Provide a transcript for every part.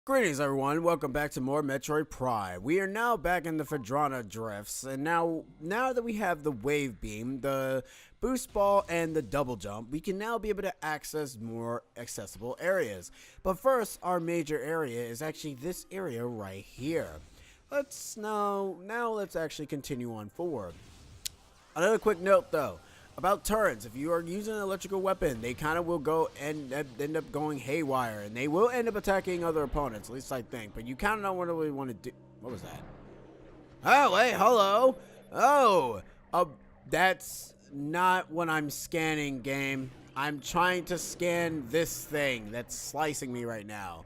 Greetings everyone, welcome back to more Metroid Prime. We are now back in the Phadrana Drifts, and now that we have the Wave Beam, the Boost Ball, and the Double Jump, we can now be able to access more accessible areas. But first, our major area is actually this area right here. Let's actually continue on forward. Another quick note though, about turrets. If you are using an electrical weapon, they kind of will go and end up going haywire, and they will end up attacking other opponents, at least I think. But you kind of don't really want to do. What was that? Oh, wait, hello. Oh, that's not what I'm scanning, game. I'm trying to scan this thing that's slicing me right now.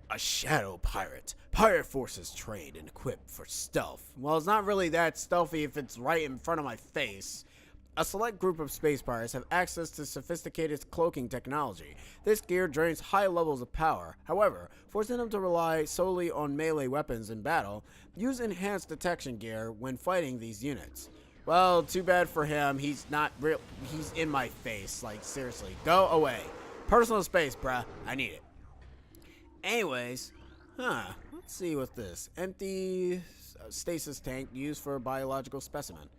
A shadow pirate. Pirate forces trained and equipped for stealth. Well, it's not really that stealthy if it's right in front of my face. A select group of space pirates have access to sophisticated cloaking technology. This gear drains high levels of power. However, forcing them to rely solely on melee weapons in battle, use enhanced detection gear when fighting these units. Well, too bad for him. He's not real. He's in my face. Like, seriously. Go away. Personal space, bruh. I need it. Anyways, let's see what's this. Empty stasis tank used for a biological specimen.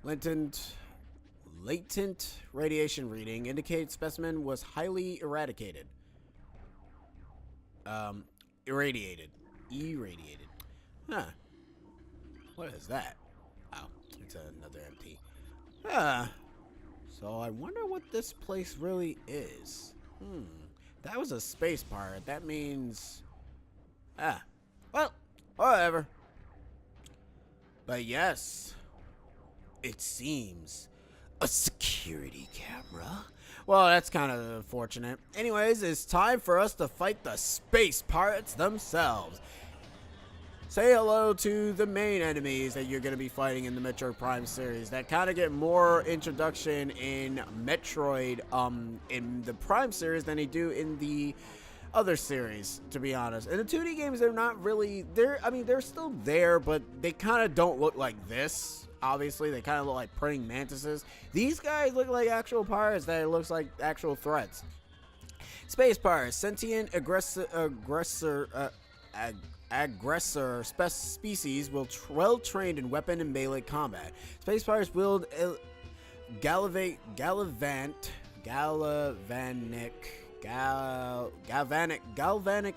Latent radiation reading indicates specimen was highly irradiated. Irradiated. Huh. What is that? Oh, it's another empty. So I wonder what this place really is. That was a space pirate. That means... well, whatever. But yes... It seems a security camera. Well, that's kind of unfortunate. Anyways, it's time for us to fight the space pirates themselves. Say hello to the main enemies that you're going to be fighting in the Metroid Prime series that kind of get more introduction in Metroid in the Prime series than they do in the other series, to be honest. In the 2D games, they're not really there. I mean, they're still there, but they kind of don't look like this. Obviously, they kind of look like praying mantises. These guys look like actual pirates that looks like actual threats. Space pirates, sentient aggressor species, well trained in weapon and melee combat. Space pirates wield galvanic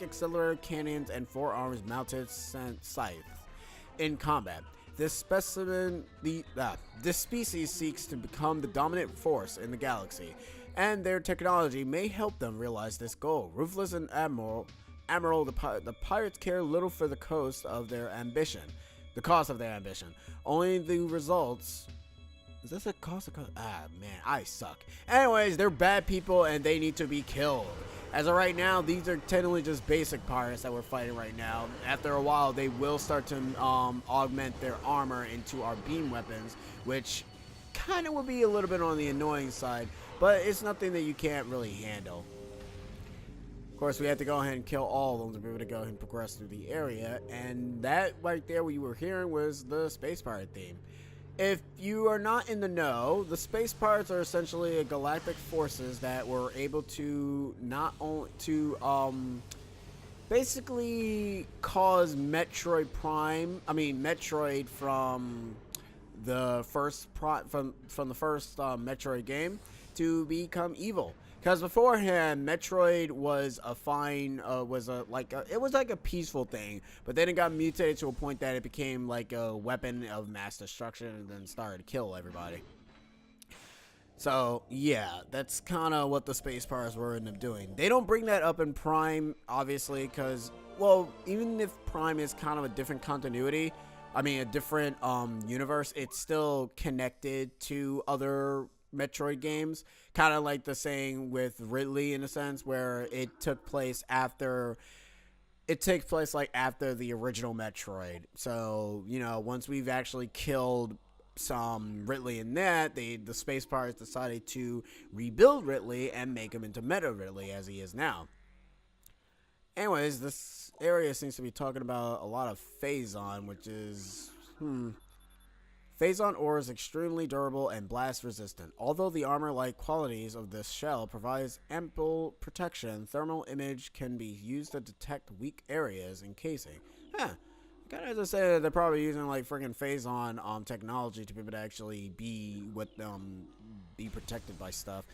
accelerator cannons and forearms mounted scythe in combat. This species seeks to become the dominant force in the galaxy, and their technology may help them realize this goal. Ruthless and Admiral, the pirates care little for the cost of their ambition. Only the results. Is this a cost? Man, I suck. Anyways, they're bad people and they need to be killed. As of right now, these are technically just basic pirates that we're fighting right now. After a while, they will start to augment their armor into our beam weapons, which kind of will be a little bit on the annoying side, but it's nothing that you can't really handle. Of course, we have to go ahead and kill all of them to be able to go ahead and progress through the area, and that right there what you were hearing was the space pirate theme. If you are not in the know, the space pirates are essentially a galactic forces that were able to basically cause Metroid from the first Metroid game to become evil. Because beforehand, Metroid was it was like a peaceful thing, but then it got mutated to a point that it became like a weapon of mass destruction and then started to kill everybody. So yeah, that's kind of what the space pirates were end up doing. They don't bring that up in Prime, obviously, because, well, even if Prime is kind of a different continuity, a different universe, it's still connected to other Metroid games, kind of like the saying with Ridley in a sense, where it took place after the original Metroid. So, once we've actually killed some Ridley in that, the space pirates decided to rebuild Ridley and make him into Meta Ridley as he is now. Anyways, this area seems to be talking about a lot of Phazon, which is Phazon ore is extremely durable and blast resistant. Although the armor-like qualities of this shell provides ample protection, thermal image can be used to detect weak areas in casing. Huh. Kind of just say that they're probably using like friggin' Phazon technology to be able to actually be protected by stuff.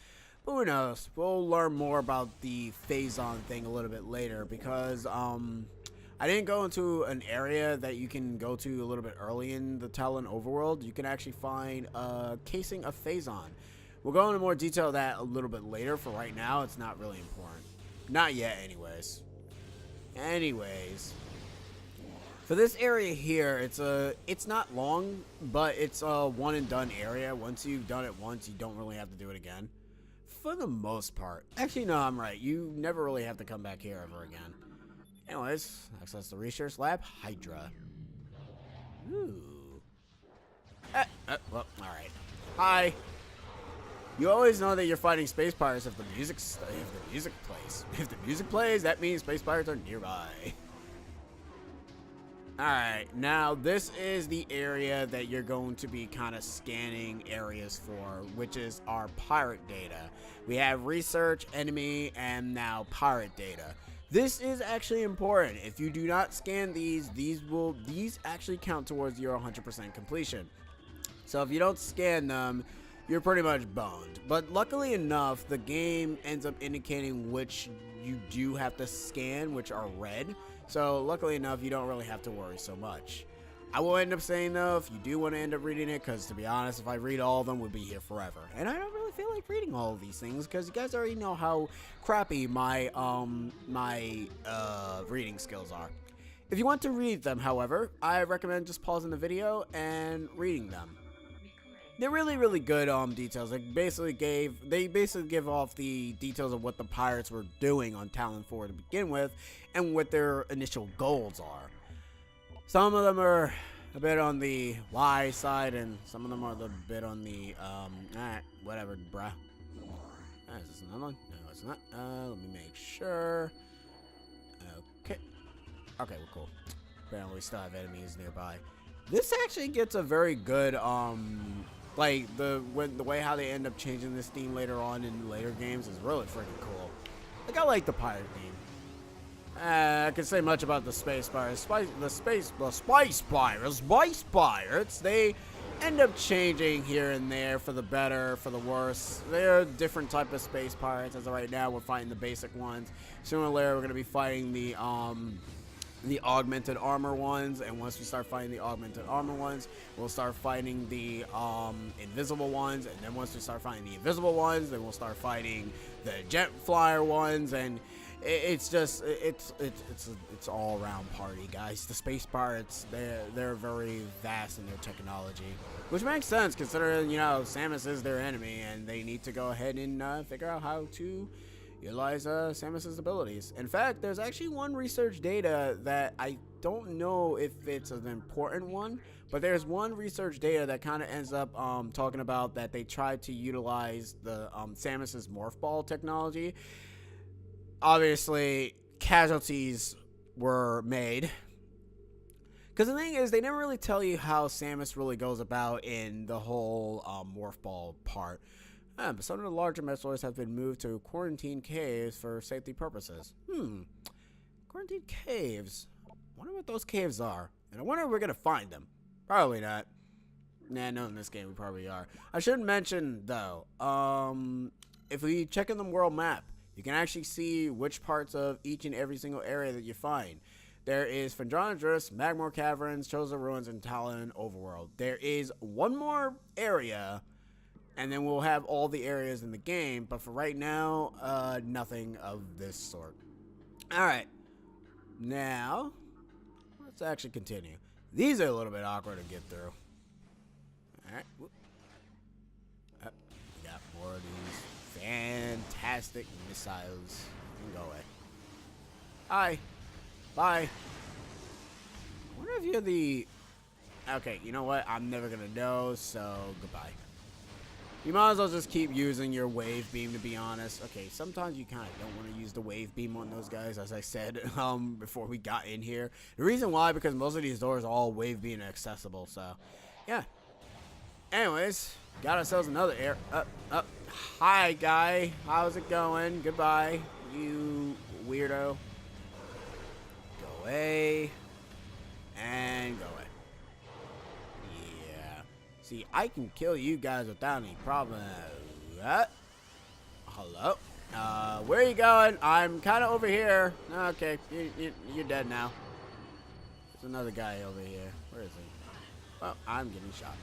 But who knows? We'll learn more about the Phazon thing a little bit later because I didn't go into an area that you can go to a little bit early in the Talon overworld. You can actually find a casing of Phazon. We'll go into more detail of that a little bit later. For right now, it's not really important. Not yet, anyways. For this area here, it's not long, but it's a one and done area. Once you've done it once, you don't really have to do it again. For the most part. Actually, no, I'm right. You never really have to come back here ever again. Anyways, access the research lab, Hydra. Ooh. Well, alright. Hi. You always know that you're fighting space pirates if the music plays. If the music plays, that means space pirates are nearby. Alright, now this is the area that you're going to be kind of scanning areas for, which is our pirate data. We have research, enemy, and now pirate data. This is actually important. If you do not scan these actually count towards your 100% completion. So if you don't scan them, you're pretty much boned. But luckily enough, the game ends up indicating which you do have to scan, which are red. So luckily enough, you don't really have to worry so much. I will end up saying though, if you do want to end up reading it, because to be honest, if I read all of them, we'll be here forever. And I don't really feel like reading all of these things, because you guys already know how crappy my reading skills are. If you want to read them, however, I recommend just pausing the video and reading them. They're really, really good details. They basically give off the details of what the pirates were doing on Talon 4 to begin with, and what their initial goals are. Some of them are a bit on the Y side, and some of them are a bit on the alright, whatever, bruh. Is this another one? No, it's not. Let me make sure. Okay. Okay, well, cool. Apparently we still have enemies nearby. This actually gets a very good like the way how they end up changing this theme later on in later games is really freaking cool. Like, I like the pirate theme. I can say much about the space pirates. The spice pirates, they end up changing here and there for the better, for the worse. They're a different type of space pirates. As of right now, we're fighting the basic ones. Sooner or later, we're going to be fighting the augmented armor ones, and once we start fighting the augmented armor ones, we'll start fighting the invisible ones, and then once we start fighting the invisible ones, then we'll start fighting the jet flyer ones, and it's all around party, guys. The space pirates, they're very vast in their technology, which makes sense considering, you know, Samus is their enemy, and they need to go ahead and figure out how to utilize Samus's abilities. In fact, there's actually one research data that I don't know if it's an important one, but there's one research data that kind of ends up talking about that they tried to utilize the Samus's morph ball technology. Obviously, casualties were made. Because the thing is, they never really tell you how Samus really goes about in the whole morph ball part. But some of the larger Metroids have been moved to quarantine caves for safety purposes. Quarantine caves. I wonder what those caves are. And I wonder if we're going to find them. Probably not. Nah, no, in this game we probably are. I should mention, though, if we check in the world map, you can actually see which parts of each and every single area that you find. There is Phendrana Drifts, Magmore Caverns, Chosen Ruins, and Talon Overworld. There is one more area, and then we'll have all the areas in the game, but for right now, nothing of this sort. Alright, now, let's actually continue. These are a little bit awkward to get through. Alright, we got more of these fantastic missiles. You can go away. Hi. Bye. I wonder if you're the... Okay, you know what? I'm never gonna know, so goodbye. You might as well just keep using your wave beam, to be honest. Okay, sometimes you kind of don't want to use the wave beam on those guys, as I said before we got in here. The reason why, because most of these doors are all wave beam accessible, so yeah. Anyways, got ourselves another air. Hi, guy. How's it going? Goodbye, you weirdo. Go away. And go away. Yeah. See, I can kill you guys without any problem. Hello? Where are you going? I'm kind of over here. Okay, you're dead now. There's another guy over here. Where is he? Well, I'm getting shot.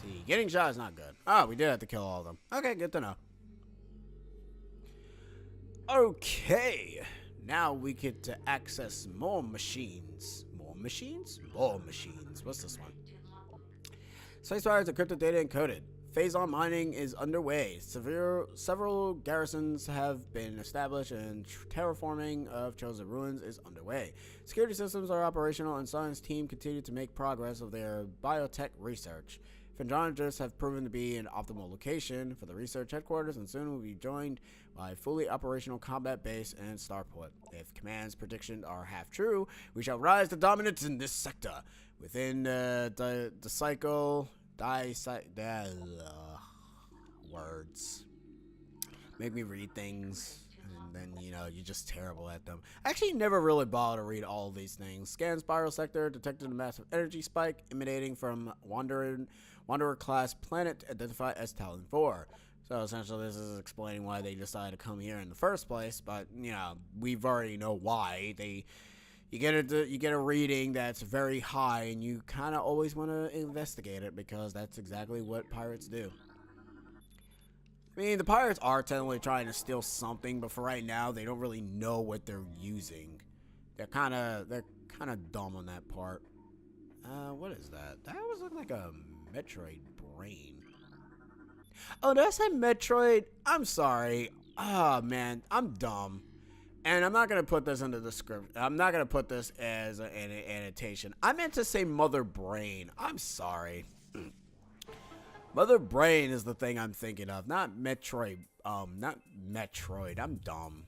See, getting shot is not good. Oh, we did have to kill all of them. Okay, good to know. Okay. Now we get to access more machines. More machines? More machines. What's this one? Spacewires encrypted data encoded. Phase-on mining is underway. Several garrisons have been established and terraforming of chosen ruins is underway. Security systems are operational and science team continue to make progress of their biotech research. Phrenologists have proven to be an optimal location for the research headquarters and soon will be joined by a fully operational combat base and starport. If Command's predictions are half true, we shall rise to dominance in this sector. Within the cycle... words make me read things and then you're just terrible at them. I actually never really bothered to read all of these things. Scan spiral sector detected a massive energy spike emanating from wanderer class planet identified as Talon 4. So essentially this is explaining why they decided to come here in the first place, but we've already know why. You get a reading that's very high, and you kind of always want to investigate it because that's exactly what pirates do. I mean, the pirates are technically trying to steal something, but for right now, they don't really know what they're using. They're kind of dumb on that part. What is that? That was looking like a Metroid brain. Oh, did I say Metroid? I'm sorry. Oh man, I'm dumb. And I'm not going to put this in the description. I'm not going to put this as an annotation. I meant to say Mother Brain. I'm sorry. Mother Brain is the thing I'm thinking of. Not Metroid. Not Metroid. I'm dumb.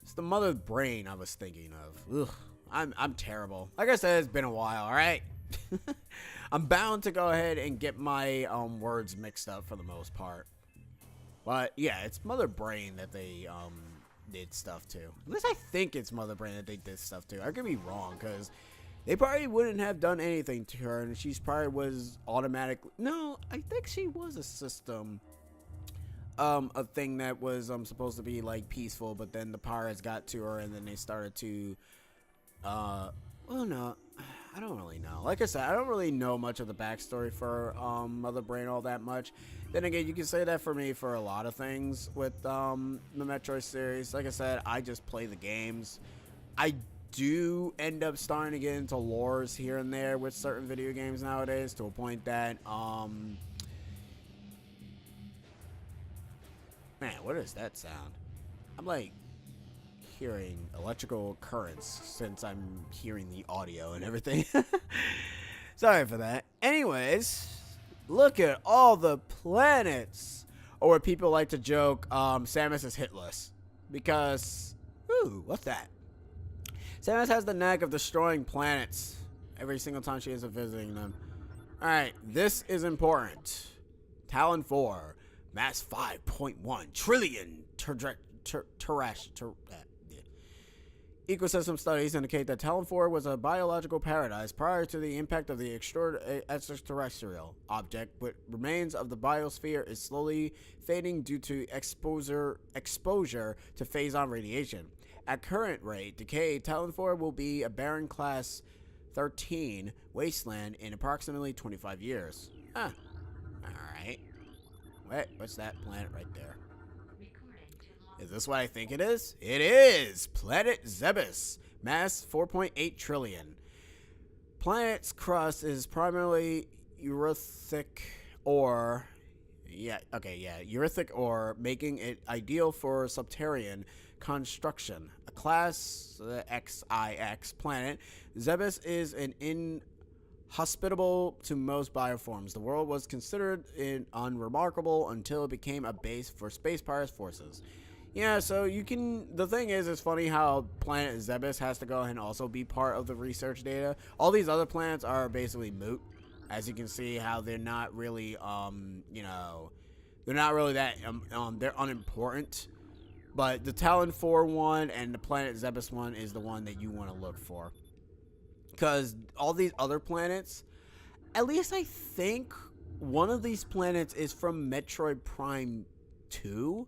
It's the Mother Brain I was thinking of. Ugh. I'm terrible. Like I said, it's been a while, alright? I'm bound to go ahead and get my words mixed up for the most part. But, yeah, it's Mother Brain that they... did stuff to. At least I think it's Mother Brain that they did stuff to. I could be wrong because they probably wouldn't have done anything to her, and she's probably was automatically. No, I think she was a system, a thing that was supposed to be like peaceful, but then the pirates got to her, and then they started to. Well, no, I don't really know. Like I said, I don't really know much of the backstory for Mother Brain all that much. Then again, you can say that for me for a lot of things with the Metroid series. Like I said, I just play the games. I do end up starting to get into lores here and there with certain video games nowadays to a point that, man, what is that sound? I'm like hearing electrical currents since I'm hearing the audio and everything. Sorry for that. Anyways, look at all the planets. Or what people like to joke, Samus is hitless. Because, ooh, what's that? Samus has the knack of destroying planets every single time she is visiting them. Alright, this is important. Talon 4, mass 5.1 trillion Ecosystem studies indicate that Talon 4 was a biological paradise prior to the impact of the extraterrestrial object, but remains of the biosphere is slowly fading due to exposure to phase-on radiation. At current rate, decay, Talon 4 will be a barren class 13 wasteland in approximately 25 years. Huh. Alright. Wait, what's that planet right there? Is this what I think it is? It is! Planet Zebes. Mass 4.8 trillion. Planet's crust is primarily erythic ore. Erythic ore, making it ideal for subterranean construction. A class XIX planet, Zebes is an inhospitable to most bioforms. The world was considered unremarkable until it became a base for space pirates forces. Yeah, so you can, the thing is, it's funny how planet Zebes has to go ahead and also be part of the research data. All these other planets are basically moot As you can see, how they're not really, you know, they're not really that, they're unimportant. But the Talon 4 one and the Planet Zebes one is the one that you want to look for. Because all these other planets, at least I think one of these planets is from Metroid Prime 2.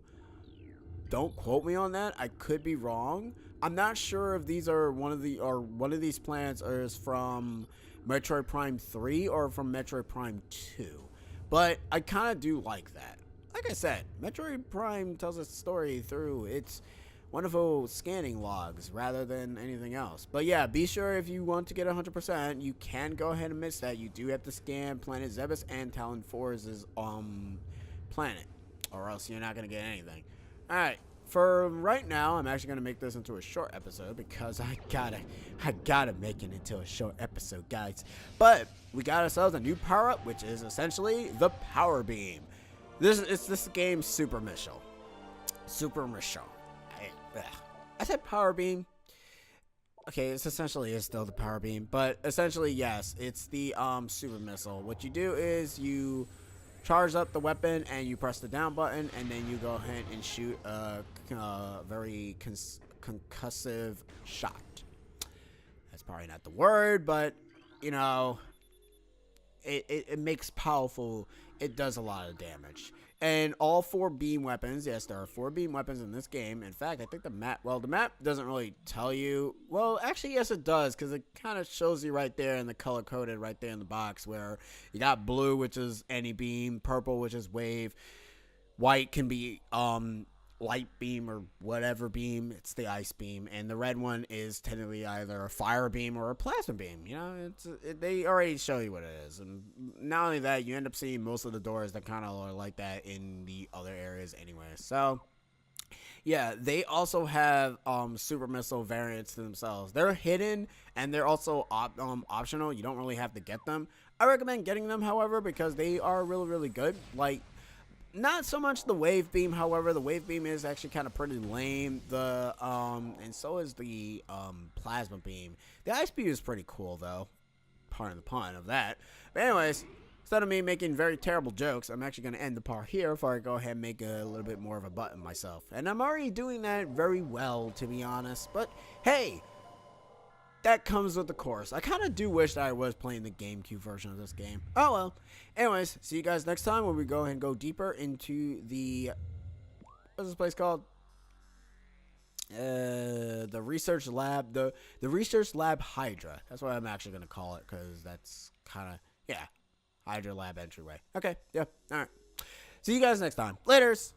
Don't quote me on that. I could be wrong. I'm not sure if these are one of these planets is from Metroid Prime 3 or from Metroid Prime 2. But I kind of do like that. Like I said, Metroid Prime tells a story through its wonderful scanning logs rather than anything else. But yeah, be sure if you want to get 100%, you can go ahead and miss that. You do have to scan Planet Zebes and Talon 4's planet, or else you're not going to get anything. Alright, for right now, I'm actually going to make this into a short episode because I gotta make it into a short episode, guys. But we got ourselves a new power-up, which is essentially the Power Beam. This game's super missile. Super missile. I said Power Beam. Okay, it's essentially still the Power Beam, but essentially yes, it's the super missile. What you do is you charge up the weapon and you press the down button, and then you go ahead and shoot a very concussive shot. That's probably not the word, but you know, it makes powerful. It does a lot of damage. And all 4 beam weapons, yes, there are 4 beam weapons in this game. In fact, I think the map doesn't really tell you. Well, actually, yes, it does, because it kind of shows you right there in the color coded right there in the box, where you got blue, which is any beam, purple, which is wave, white can be light beam or whatever beam, it's the ice beam, and the red one is technically either a fire beam or a plasma beam. You know, they already show you what it is. And not only that, you end up seeing most of the doors that kind of are like that in the other areas anyway. So yeah, they also have super missile variants to themselves. They're hidden and they're also optional. You don't really have to get them. I recommend getting them, however, because they are really, really good. Like, not so much the wave beam, however. The wave beam is actually kind of pretty lame. And so is the plasma beam. The ice beam is pretty cool, though. Pardon the pun of that. But anyways, instead of me making very terrible jokes, I'm actually going to end the part here before I go ahead and make a little bit more of a button myself. And I'm already doing that very well, to be honest. But hey, that comes with the course. I kind of do wish that I was playing the GameCube version of this game. Oh well. Anyways, see you guys next time when we go ahead and go deeper into the, what's this place called? The research lab. The research lab Hydra. That's what I'm actually gonna call it, because that's kind of, yeah, Hydra Lab entryway. Okay. Yeah. All right. See you guys next time. Laters.